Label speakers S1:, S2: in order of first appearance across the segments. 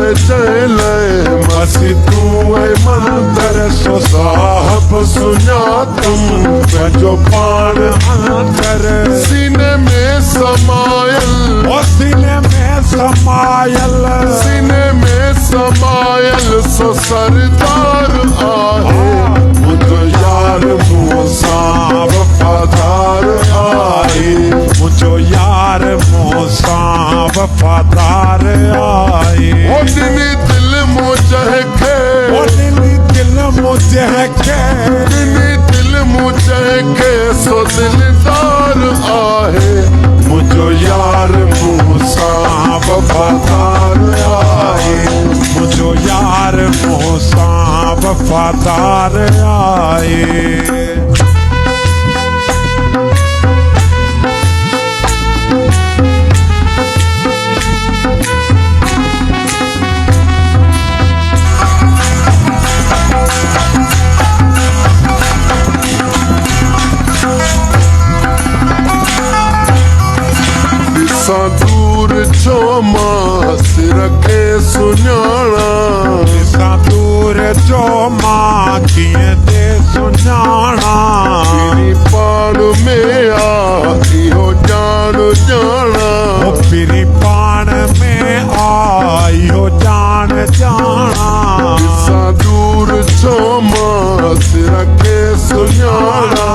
S1: में चले मसी तू है मंतर सो साहब सुना तुम जो पान अंतर सीने में समायल
S2: सीने में समायल
S1: सीने में समायल सो सरदार आए मुझो यार मूसा वफादार आए
S2: मुझो यार मूसा वफादार आए
S1: ओ दिली दिल मुझे के
S2: ओ दिली दिल मुझे के
S1: दिली दिल मुझे के सो दिलदार आए मुझो यार मूसा वफादार आए
S2: मुझो यार मूसा वफादार आए
S1: दूर छो मां सिर के सुञाणा
S2: सा दूर जो मां कीअं दे सुञाणा
S1: तेरी पाण में आ इहो ॼाण ॼाणा
S2: पिरी पाण में आयो जान जाना
S1: सा दूर छो मां सिर के सुञाणा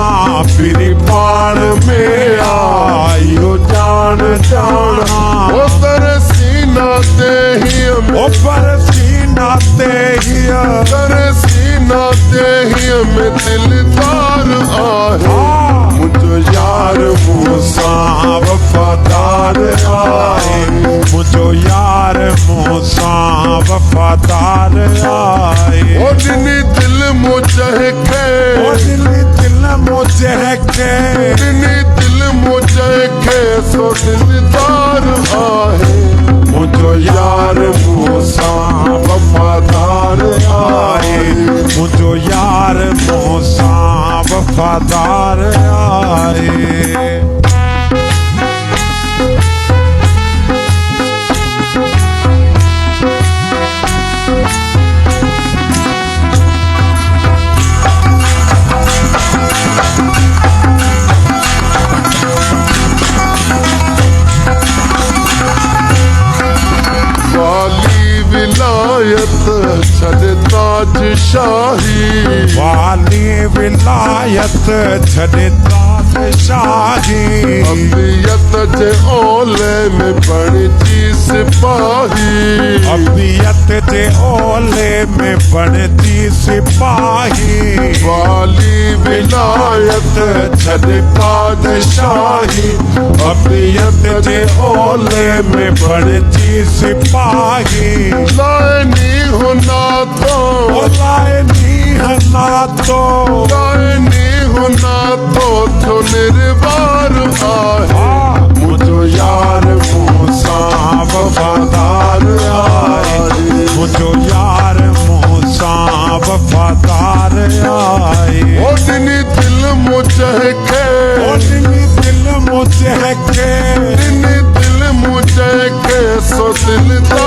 S2: पिरी पाण में आयो जान जाना
S1: ओ तेरे सीना ते ही
S2: ओ पर सीना ते ही
S1: तेरे सीना ते ही में दिलदार आहे मुझो यार मूसा वफादार आए
S2: मुझो यार मूसा वफादार आए
S1: ओ दिली दिल मुझे के
S2: ओ दिली दिल मुझे के
S1: दिली दिल मुझे के सो दिलदार आहे मुझो यार मूसा वफादार आए
S2: मुझो यार मूसा वफादार आए
S1: विलायत छद ताज शाही
S2: वाली विलायत छॾे ताज शाही
S1: अबियत जे ओले में बणजी सिपाही
S2: अबियत जे ओले में बणजी सिपाही
S1: वाली विलायत छद ताज शाही
S2: अबियत जे ओले में बणजी सिपाही
S1: लायनी हुना तो
S2: लायनी हना तो
S1: लायनी हुना तो निर्वार आहे मुझो यार मूसा वफादार आए
S2: मुझो यार मूसा वफादार आए
S1: ओ दिली दिल मुझे के
S2: ओ दिली दिल मुझे के
S1: दिली दिल मुझे के सो दिलदार